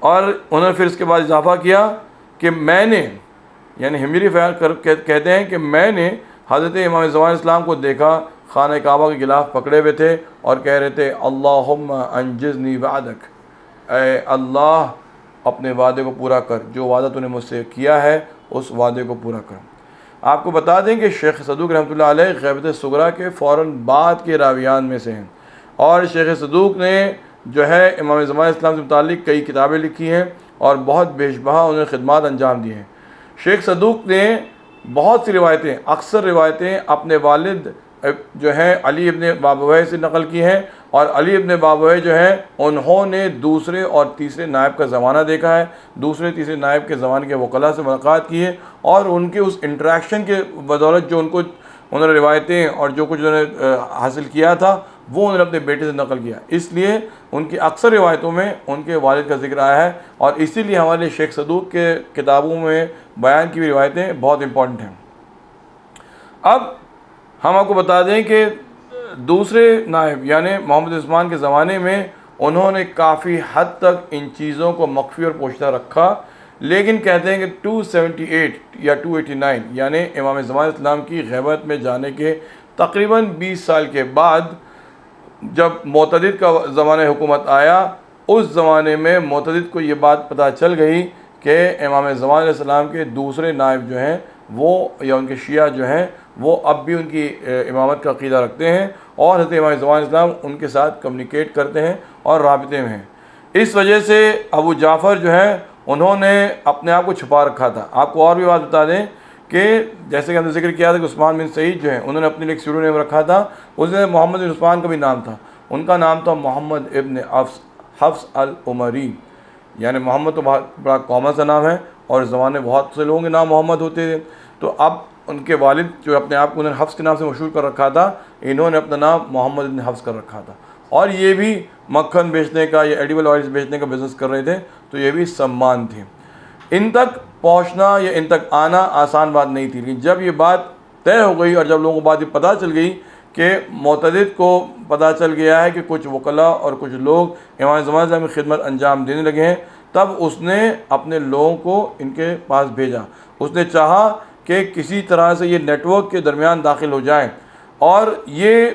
اور انہوں نے پھر اس کے بعد اضافہ کیا کہ میں نے، یعنی حمیری کہتے ہیں کہ میں نے حضرت امام زمان اسلام کو دیکھا، خانہ کعبہ کے غلاف پکڑے ہوئے تھے اور کہہ رہے تھے اللہم انجزنی وعدک، اے اللہ اپنے وعدے کو پورا کر، جو وعدہ تو نے مجھ سے کیا ہے اس وعدے کو پورا کر۔ آپ کو بتا دیں کہ شیخ صدوق رحمۃ اللہ علیہ غیبت صغریٰ کے فوراً بعد کے راویان میں سے ہیں، اور شیخ صدوق نے جو ہے امام زمان اسلام سے متعلق کئی کتابیں لکھی ہیں اور بہت بیشبہا انہوں نے خدمات انجام دی ہیں۔ شیخ صدوق نے بہت سی روایتیں، اکثر روایتیں اپنے والد جو ہیں علی ابن بابویہ سے نقل کی ہیں، اور علی ابن بابویہ جو ہیں انہوں نے دوسرے اور تیسرے نائب کا زمانہ دیکھا ہے، دوسرے تیسرے نائب کے زمانے کے وکلاء سے ملاقات کی ہے، اور ان کے اس انٹریکشن کے بدولت جو انہوں نے روایتیں اور جو کچھ انہوں نے حاصل کیا تھا وہ انہوں نے اپنے بیٹے سے نقل کیا، اس لیے ان کی اکثر روایتوں میں ان کے والد کا ذکر آیا ہے، اور اسی لیے ہمارے شیخ صدوق کے کتابوں میں بیان کی ہوئی روایتیں بہت امپورٹنٹ ہیں۔ اب ہم آپ کو بتا دیں کہ دوسرے نائب یعنی محمد عثمان کے زمانے میں انہوں نے کافی حد تک ان چیزوں کو مخفی اور پوشیدہ رکھا، لیکن کہتے ہیں کہ 278 یا 289 یعنی امام زمان اسلام کی غیبت میں جانے کے تقریباً 20 سال کے بعد جب معتدد کا زمانہ حکومت آیا، اس زمانے میں معتدد کو یہ بات پتہ چل گئی کہ امام زمان علیہ السلام کے دوسرے نائب جو ہیں وہ یا ان کے شیعہ جو ہیں وہ اب بھی ان کی امامت کا عقیدہ رکھتے ہیں، اور حضرت امام زمان اسلام ان کے ساتھ کمیونیکیٹ کرتے ہیں اور رابطے میں ہیں۔ اس وجہ سے ابو جعفر جو ہیں انہوں نے اپنے آپ کو چھپا رکھا تھا۔ آپ کو اور بھی بات بتا دیں کہ جیسے کہ ہم نے ذکر کیا تھا کہ عثمان بن سعید جو ہیں انہوں نے اپنے لیے ایک سیڈو نیم رکھا تھا، اس میں محمد بن عثمان کا بھی نام تھا، ان کا نام تھا محمد ابن حفص العمری، یعنی محمد تو بڑا کامن سا نام ہے، اور اس زمانے میں بہت سے لوگوں کے نام محمد ہوتے تھے۔ تو اب ان کے والد جو اپنے آپ کو انہوں نے حفص کے نام سے مشہور کر رکھا تھا، انہوں نے اپنا نام محمد بن حفص کر رکھا تھا، اور یہ بھی مکھن بیچنے کا یا ایڈیبل آئلس بیچنے کا بزنس کر رہے تھے، تو یہ بھی سمان تھے۔ ان تک پہنچنا یا ان تک آنا آسان بات نہیں تھی، لیکن جب یہ بات طے ہو گئی اور جب لوگوں کو بات یہ پتہ چل گئی کہ معتضد کو پتہ چل گیا ہے کہ کچھ وکلاء اور کچھ لوگ امام زمان علیہ السلام کی خدمت انجام دینے لگے ہیں، تب اس نے اپنے لوگوں کو ان کے پاس بھیجا۔ اس نے چاہا کہ کسی طرح سے یہ نیٹ ورک کے درمیان داخل ہو جائیں، اور یہ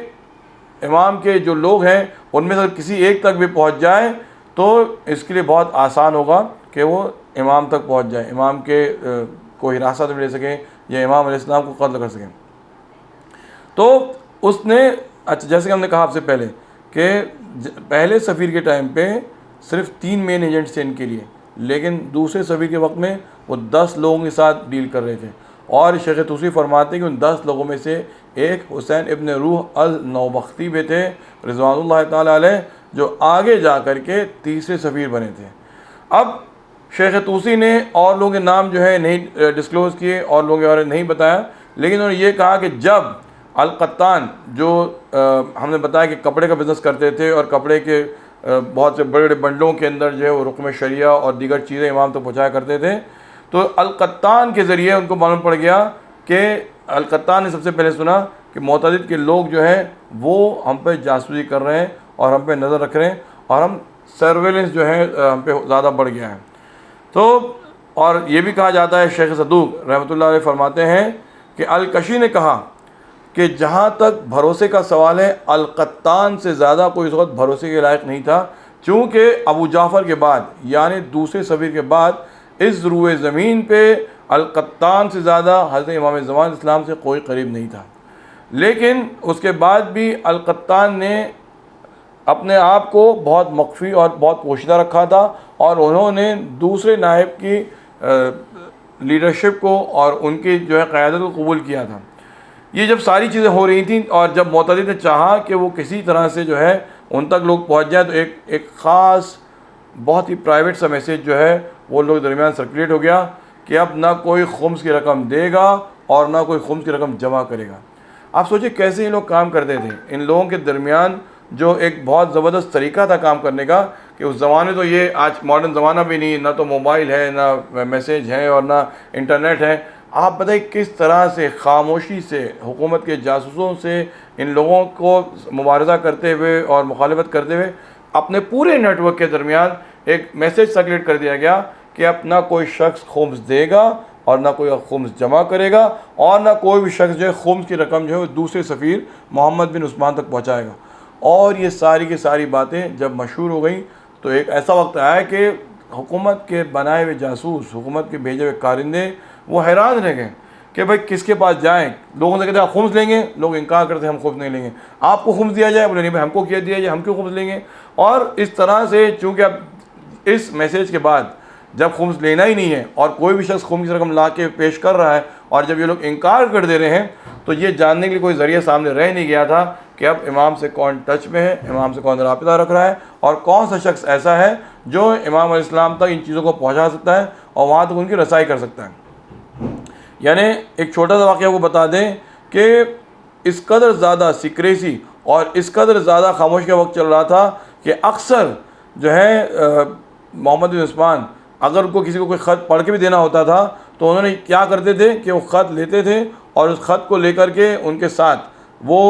امام کے جو لوگ ہیں ان میں سے کسی ایک تک بھی پہنچ جائے تو اس کے لیے بہت آسان ہوگا کہ وہ امام تک پہنچ جائیں، امام کے کو حراست میں لے سکیں یا امام علیہ السلام کو قتل کر سکیں۔ تو اس نے جیسے کہ ہم نے کہا آپ سے پہلے کہ پہلے سفیر کے ٹائم پہ صرف 3 مین ایجنٹس تھے ان کے لیے، لیکن دوسرے سفیر کے وقت میں وہ 10 لوگوں کے ساتھ ڈیل کر رہے تھے، اور شیخ توسی فرماتے ہیں کہ ان 10 لوگوں میں سے ایک حسین ابن روح النوبختی بھی تھے رضوان اللہ تعالیٰ علیہ، جو آگے جا کر کے تیسرے سفیر بنے تھے۔ اب شیخ توسی نے اور لوگوں کے نام جو ہے نہیں ڈسکلوز کیے، اور لوگوں کے بارے میں نہیں بتایا، لیکن انہوں نے یہ کہا کہ جب القطان جو ہم نے بتایا کہ کپڑے کا بزنس کرتے تھے اور کپڑے کے بہت سے بڑے بڑے بنڈلوں کے اندر جو ہے وہ رقم شریعہ اور دیگر چیزیں امام تک پہنچایا کرتے تھے، تو القطان کے ذریعے ان کو معلوم پڑ گیا کہ القطان نے سب سے پہلے سنا کہ معتضد کے لوگ جو ہیں وہ ہم پہ جاسوسی کر رہے ہیں اور ہم پہ نظر رکھ رہے ہیں، اور ہم سرویلنس جو ہے ہم پہ زیادہ بڑھ گیا ہے۔ تو اور یہ بھی کہا جاتا ہے، شیخ صدوق رحمۃ اللہ علیہ فرماتے ہیں کہ الکشی نے کہا کہ جہاں تک بھروسے کا سوال ہے، القطان سے زیادہ کوئی اس وقت بھروسے کے لائق نہیں تھا، چونکہ ابو جعفر کے بعد یعنی دوسرے سفیر کے بعد اس روئے زمین پہ القطان سے زیادہ حضرت امام زمان علیہ السلام سے کوئی قریب نہیں تھا۔ لیکن اس کے بعد بھی القطان نے اپنے آپ کو بہت مخفی اور بہت پوشیدہ رکھا تھا، اور انہوں نے دوسرے نائب کی لیڈرشپ کو اور ان کی جو ہے قیادت کو قبول کیا تھا۔ یہ جب ساری چیزیں ہو رہی تھیں اور جب معتضد نے چاہا کہ وہ کسی طرح سے جو ہے ان تک لوگ پہنچ جائیں، تو ایک خاص بہت ہی پرائیویٹ سا میسیج جو ہے وہ لوگ درمیان سرکولیٹ ہو گیا کہ اب نہ کوئی خمس کی رقم دے گا اور نہ کوئی خمس کی رقم جمع کرے گا۔ آپ سوچیں کیسے یہ لوگ کام کرتے تھے۔ ان لوگوں کے درمیان جو ایک بہت زبردست طریقہ تھا کام کرنے کا، کہ اس زمانے تو یہ آج ماڈرن زمانہ بھی نہیں، نہ تو موبائل ہے، نہ میسیج ہے، اور نہ انٹرنیٹ ہے۔ آپ بتائیں کس طرح سے خاموشی سے حکومت کے جاسوسوں سے ان لوگوں کو مبارزہ کرتے ہوئے اور مخالفت کرتے ہوئے اپنے پورے نیٹ ورک کے درمیان ایک میسیج سرکولیٹ کر دیا گیا کہ اب نہ کوئی شخص خمس دے گا اور نہ کوئی خمس جمع کرے گا، اور نہ کوئی بھی شخص جو ہے خمس کی رقم جو ہے وہ دوسرے سفیر محمد بن عثمان تک پہنچائے گا۔ اور یہ ساری کی ساری باتیں جب مشہور ہو گئیں تو ایک ایسا وقت آیا کہ حکومت کے بنائے ہوئے جاسوس، حکومت کے بھیجے ہوئے کارندے وہ حیران رہ گئے کہ بھائی کس کے پاس جائیں۔ لوگوں سے کہتے ہیں آپ خمس لیں گے، لوگ انکار کرتے ہیں ہم خمس نہیں لیں گے۔ آپ کو خمس دیا جائے، بولے نہیں بھائی ہم کو کیا دیا جائے، ہم کیوں خمس لیں گے۔ اور اس طرح سے چونکہ اب اس میسیج کے بعد جب خمس لینا ہی نہیں ہے اور کوئی بھی شخص خمس کی رقم لا کے پیش کر رہا ہے، اور جب یہ لوگ انکار کر دے رہے ہیں، تو یہ جاننے کے لیے کوئی ذریعہ سامنے رہ نہیں گیا تھا کہ اب امام سے کون ٹچ میں ہے، امام سے کون رابطہ رکھ رہا ہے، اور کون سا شخص ایسا ہے جو امام علیہ السلام تک ان چیزوں کو پہنچا سکتا ہے اور وہاں تک ان کی رسائی کر سکتا ہے۔ یعنی ایک چھوٹا سا واقعہ کو بتا دیں کہ اس قدر زیادہ سیکریسی اور اس قدر زیادہ خاموشی کا وقت چل رہا تھا کہ اکثر جو ہے محمد بن عثمان اگر کو کسی کو کوئی خط پڑھ کے بھی دینا ہوتا تھا تو انہوں نے کیا کرتے تھے کہ وہ خط لیتے تھے اور اس خط کو لے کر کے ان کے ساتھ وہ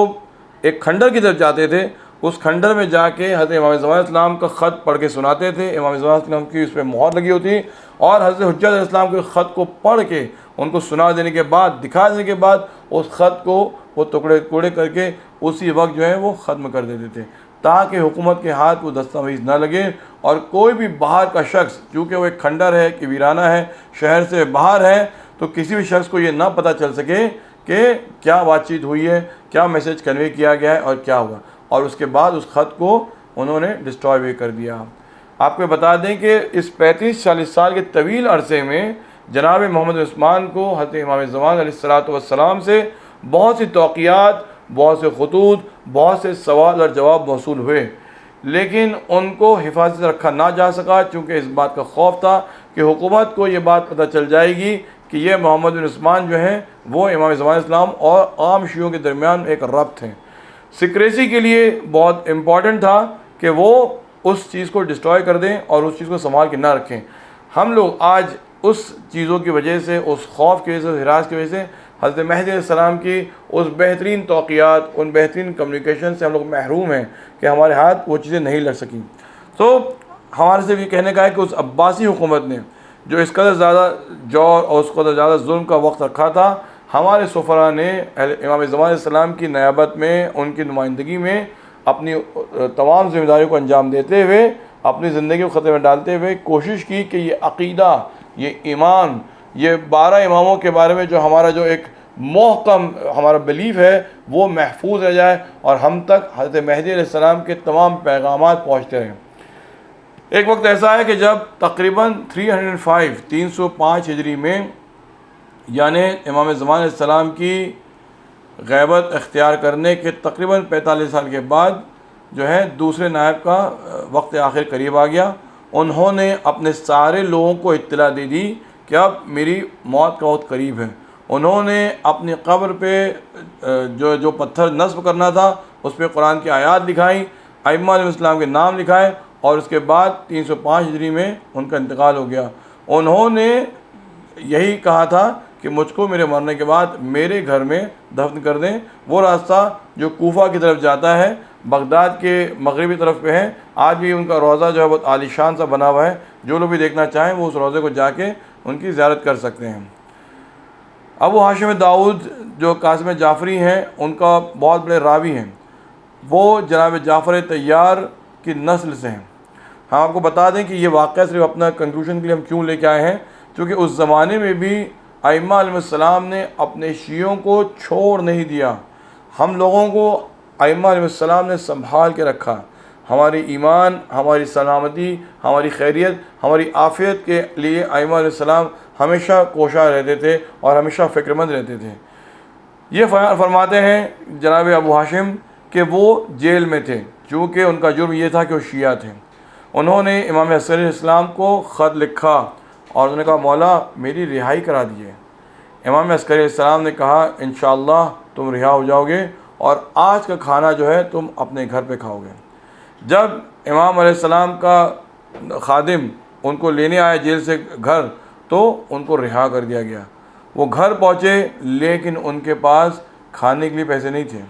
ایک کھنڈر کی طرف جاتے تھے، اس کھنڈر میں جا کے حضرت امام زمان علیہ السلام کا خط پڑھ کے سناتے تھے، امام زمان علیہ السلام کی اس پہ مہر لگی ہوتی، اور حضرت حجت علیہ السلام کے خط کو پڑھ کے ان کو سنا دینے کے بعد، دکھا دینے کے بعد اس خط کو وہ ٹکڑے ٹکڑے کر کے اسی وقت جو ہے وہ ختم کر دیتے تھے، تاکہ حکومت کے ہاتھ وہ دستاویز نہ لگے، اور کوئی بھی باہر کا شخص، چونکہ وہ ایک کھنڈر ہے کہ ویرانہ ہے، شہر سے باہر ہے، تو کسی بھی شخص کو یہ نہ پتہ چل سکے کہ کیا بات چیت ہوئی ہے، کیا میسیج کنوے کیا گیا ہے اور کیا ہوا۔ اور اس کے بعد اس خط کو انہوں نے ڈسٹروائے بھی کر دیا۔ آپ کو بتا دیں کہ اس 35-40 سال کے طویل عرصے میں جناب محمد عثمان کو حضرت امام زمان علیہ السلام سے بہت سی توقیات، بہت سے خطوط، بہت سے سوال اور جواب موصول ہوئے، لیکن ان کو حفاظت سے رکھا نہ جا سکا، چونکہ اس بات کا خوف تھا کہ حکومت کو یہ بات پتہ چل جائے گی کہ یہ محمد بن عثمان جو ہیں وہ امام زمان اسلام اور عام شیعوں کے درمیان ایک ربط ہیں۔ سیکریسی کے لیے بہت امپورٹنٹ تھا کہ وہ اس چیز کو ڈسٹروائے کر دیں اور اس چیز کو سنبھال کے نہ رکھیں۔ ہم لوگ آج اس چیزوں کی وجہ سے، اس خوف کی وجہ سے، ہراس کی وجہ سے حضرت مہدی علیہ السلام کی اس بہترین توقیات، ان بہترین کمیونیکیشن سے ہم لوگ محروم ہیں کہ ہمارے ہاتھ وہ چیزیں نہیں لڑ سکیں۔ تو ہمارے سے یہ کہنے کا ہے کہ اس عباسی حکومت نے جو اس قدر زیادہ جور اور اس قدر زیادہ ظلم کا وقت رکھا تھا، ہمارے سفراء نے امام زمان علیہ السلام کی نیابت میں، ان کی نمائندگی میں اپنی تمام ذمہ داریوں کو انجام دیتے ہوئے، اپنی زندگی کو خطرے میں ڈالتے ہوئے کوشش کی کہ یہ عقیدہ، یہ ایمان، یہ 12 اماموں کے بارے میں جو ہمارا جو ایک محکم ہمارا بلیف ہے وہ محفوظ رہ جائے اور ہم تک حضرت مہدی علیہ السلام کے تمام پیغامات پہنچتے رہیں۔ ایک وقت ایسا ہے کہ جب تقریباً 305 ہجری میں، یعنی امام زمان علیہ السلام کی غیبت اختیار کرنے کے تقریباً 45 سال کے بعد جو ہے دوسرے نائب کا وقت آخر قریب آ گیا۔ انہوں نے اپنے سارے لوگوں کو اطلاع دے دی کہ اب میری موت کا وقت قریب ہے۔ انہوں نے اپنی قبر پہ جو پتھر نصب کرنا تھا اس پہ قرآن کی آیات لکھائیں، ائمہ علیہ السلام کے نام لکھائے، اور اس کے بعد 305 ہجری میں ان کا انتقال ہو گیا۔ انہوں نے یہی کہا تھا کہ مجھ کو میرے مرنے کے بعد میرے گھر میں دفن کر دیں۔ وہ راستہ جو کوفہ کی طرف جاتا ہے، بغداد کے مغربی طرف پہ ہے، آج بھی ان کا روضہ جو ہے بہت عالی شان سا بنا ہوا ہے، جو لوگ بھی دیکھنا چاہیں وہ اس روضے کو جا کے ان کی زیارت کر سکتے ہیں۔ ابو ہاشم داؤد جو قاسم جعفری ہیں، ان کا بہت بڑے راوی ہیں، وہ جناب جعفر طیار کی نسل سے ہیں۔ ہم آپ کو بتا دیں کہ یہ واقعہ صرف اپنا کنکلوژن کے لیے ہم کیوں لے کے آئے ہیں، کیونکہ اس زمانے میں بھی ائمہ علیہ السلام نے اپنے شیعوں کو چھوڑ نہیں دیا۔ ہم لوگوں کو ائمہ علیہ السلام نے سنبھال کے رکھا۔ ہماری ایمان، ہماری سلامتی، ہماری خیریت، ہماری عافیت کے لیے ائمہ علیہ السلام ہمیشہ کوشاں رہتے تھے اور ہمیشہ فکر مند رہتے تھے۔ یہ فرماتے ہیں جناب ابو ہاشم کہ وہ جیل میں تھے، چونکہ ان کا جرم یہ تھا کہ وہ شیعہ تھے۔ انہوں نے امام عسکری علیہ السلام کو خط لکھا اور انہوں نے کہا مولا میری رہائی کرا دیجیے۔ امام عسکری علیہ السلام نے کہا انشاءاللہ تم رہا ہو جاؤ گے اور آج کا کھانا جو ہے تم اپنے گھر پہ کھاؤ گے۔ جب امام علیہ السلام کا خادم ان کو لینے آیا جیل سے گھر، تو ان کو رہا کر دیا گیا۔ وہ گھر پہنچے لیکن ان کے پاس کھانے کے لیے پیسے نہیں تھے۔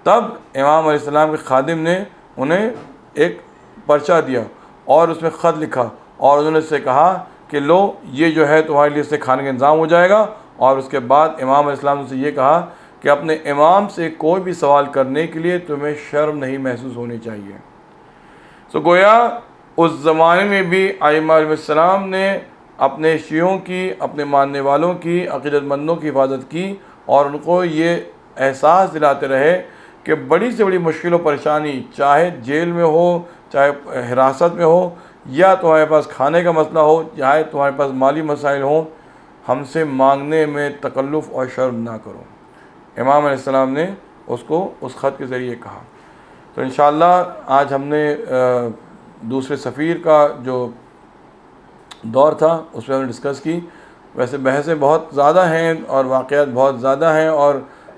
تب امام علیہ السلام کے خادم نے انہیں ایک پرچہ دیا اور اس میں خط لکھا اور انہوں نے اس سے کہا کہ لو یہ جو ہے تمہارے لیے اس سے کھانے کا انتظام ہو جائے گا۔ اور اس کے بعد امام علیہ السلام نے سے یہ کہا کہ اپنے امام سے کوئی بھی سوال کرنے کے لیے تمہیں شرم نہیں محسوس ہونی چاہیے۔ تو گویا اس زمانے میں بھی ائمہ علیہ السلام نے اپنے شیعوں کی، اپنے ماننے والوں کی، عقیدت مندوں کی حفاظت کی اور ان کو یہ احساس دلاتے رہے کہ بڑی سے بڑی مشکل و پریشانی، چاہے جیل میں ہو، چاہے حراست میں ہو، یا تمہارے پاس کھانے کا مسئلہ ہو، چاہے تمہارے پاس مالی مسائل ہوں، ہم سے مانگنے میں تکلف اور شرم نہ کرو۔ امام علیہ السلام نے اس کو اس خط کے ذریعے کہا۔ تو انشاءاللہ آج ہم نے دوسرے سفیر کا جو دور تھا اس پہ ہم نے ڈسکس کی۔ ویسے بحثیں بہت زیادہ ہیں اور واقعات بہت زیادہ ہیں اور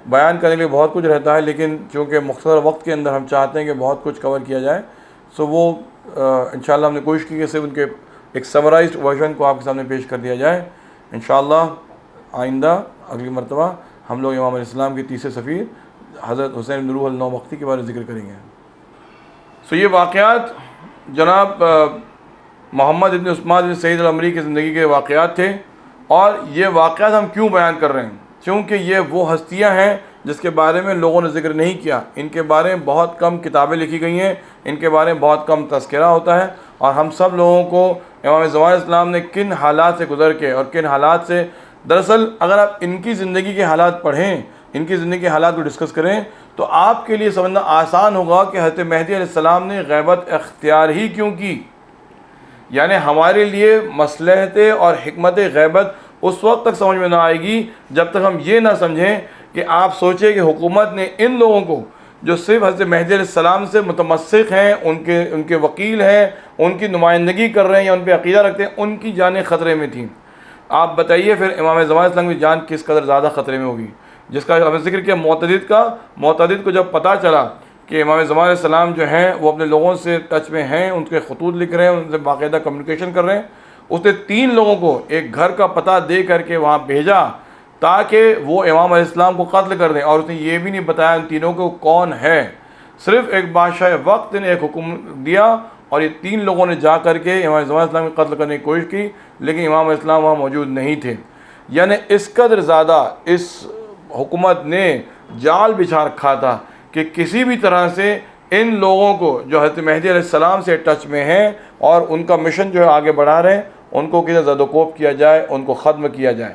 بیان کرنے کے لیے بہت کچھ رہتا ہے، لیکن چونکہ مختصر وقت کے اندر ہم چاہتے ہیں کہ بہت کچھ کور کیا جائے، سو وہ انشاءاللہ ہم نے کوشش کی کہ صرف ان کے ایک سمرائزڈ ورژن کو آپ کے سامنے پیش کر دیا جائے۔ انشاءاللہ آئندہ اگلی مرتبہ ہم لوگ امام علیہ السلام کے تیسرے سفیر حضرت حسین بن روح النوبختی کے بارے میں ذکر کریں گے۔ سو یہ واقعات جناب محمد ابن عثمان بن سعید العمری کی زندگی کے واقعات تھے، اور یہ واقعات ہم کیوں بیان کر رہے ہیں؟ کیونکہ یہ وہ ہستیاں ہیں جس کے بارے میں لوگوں نے ذکر نہیں کیا۔ ان کے بارے میں بہت کم کتابیں لکھی گئی ہیں، ان کے بارے میں بہت کم تذکرہ ہوتا ہے، اور ہم سب لوگوں کو امام زمان علیہ السلام نے کن حالات سے گزر کے اور کن حالات سے، دراصل اگر آپ ان کی زندگی کے حالات پڑھیں، ان کی زندگی کے حالات کو ڈسکس کریں، تو آپ کے لیے سمجھنا آسان ہوگا کہ حضرت مہدی علیہ السلام نے غیبت اختیار ہی کیوں کی۔ یعنی ہمارے لیے مصلحت اور حکمت غیبت اس وقت تک سمجھ میں نہ آئے گی جب تک ہم یہ نہ سمجھیں کہ آپ سوچیں کہ حکومت نے ان لوگوں کو جو صرف حضرت مہدی علیہ السلام سے متمسک ہیں، ان کے وکیل ہیں، ان کی نمائندگی کر رہے ہیں یا ان پہ عقیدہ رکھتے ہیں، ان کی جانیں خطرے میں تھیں۔ آپ بتائیے پھر امام زمان اسلام کی جان کس قدر زیادہ خطرے میں ہوگی، جس کا ہم نے ذکر کیا معتدد کو جب پتہ چلا کہ امام زمان علیہ السلام جو ہیں وہ اپنے لوگوں سے ٹچ میں ہیں، ان کے خطوط لکھ رہے ہیں، ان سے باقاعدہ کمیونیکیشن کر رہے ہیں، اس نے 3 لوگوں کو ایک گھر کا پتہ دے کر کے وہاں بھیجا تاکہ وہ امام علیہ السلام کو قتل کر دیں، اور اس نے یہ بھی نہیں بتایا ان تینوں کو کون ہے، صرف ایک بادشاہ وقت نے ایک حکم دیا اور یہ 3 لوگوں نے جا کر کے امام زمان اسلام کو قتل کرنے کی کوشش کی، لیکن امام علیہ السلام وہاں موجود نہیں تھے۔ یعنی اس قدر زیادہ اس حکومت نے جال بچھا رکھا تھا کہ کسی بھی طرح سے ان لوگوں کو جو حضرت مہدی علیہ السلام سے ٹچ میں ہیں اور ان کا مشن جو ہے آگے بڑھا رہے ہیں، ان کو کسی زد و کوب کیا جائے، ان کو ختم کیا جائے۔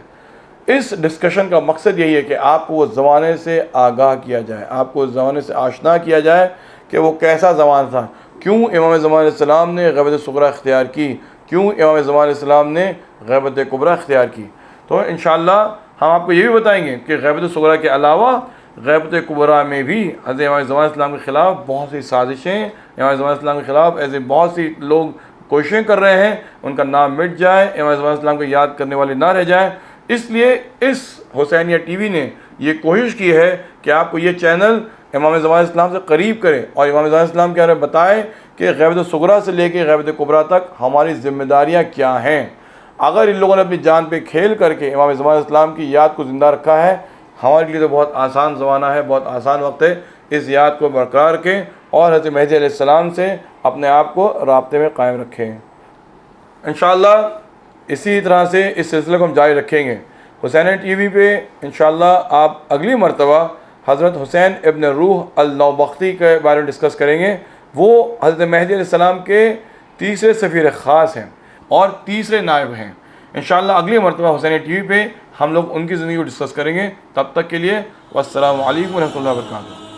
اس ڈسکشن کا مقصد یہی ہے کہ آپ کو وہ زمانے سے آگاہ کیا جائے، آپ کو اس زمانے سے آشنا کیا جائے کہ وہ کیسا زمانہ تھا، کیوں امام زمان علیہ السلام نے غیبت صغریٰ اختیار کی، کیوں امام زمان علیہ السلام نے غیبت کبریٰ اختیار کی۔ تو انشاءاللہ ہم آپ کو یہ بھی بتائیں گے کہ غیبت صغریٰ کے علاوہ غیبت کبریٰ میں بھی حضرت امام زمان علیہ السلام کے خلاف بہت سی سازشیں، امام زمان علیہ السلام کے خلاف ایسے بہت سی لوگ کوششیں کر رہے ہیں ان کا نام مٹ جائے، امام زمان علیہ السلام کو یاد کرنے والے نہ رہ جائیں۔ اس لیے اس حسینیہ ٹی وی نے یہ کوشش کی ہے کہ آپ کو یہ چینل امام زمان علیہ السلام سے قریب کرے اور امام زمان علیہ السلام کے بارے میں بتائے کہ غیبت صغریٰ سے لے کے غیبت کبریٰ تک ہماری ذمہ داریاں کیا ہیں۔ اگر ان لوگوں نے اپنی جان پہ کھیل کر کے امام زمان علیہ السلام کی یاد کو زندہ رکھا ہے، ہمارے لیے تو بہت آسان زمانہ ہے، بہت آسان وقت ہے، اس یاد کو برقرار رکھیں اور حضرت مہدی علیہ السلام سے اپنے آپ کو رابطے میں قائم رکھیں۔ انشاءاللہ اسی طرح سے اس سلسلے کو ہم جاری رکھیں گے۔ حسینیہ ٹی وی پہ انشاءاللہ آپ اگلی مرتبہ حضرت حسین ابن روح النوبختی کے بارے میں ڈسکس کریں گے۔ وہ حضرت مہدی علیہ السلام کے تیسرے سفیر خاص ہیں اور تیسرے نائب ہیں۔ انشاءاللہ اگلی مرتبہ حسینیہ ٹی وی پہ ہم لوگ ان کی زندگی کو ڈسکس کریں گے۔ تب تک کے لیے والسلام علیکم ورحمۃ اللہ وبرکاتہ۔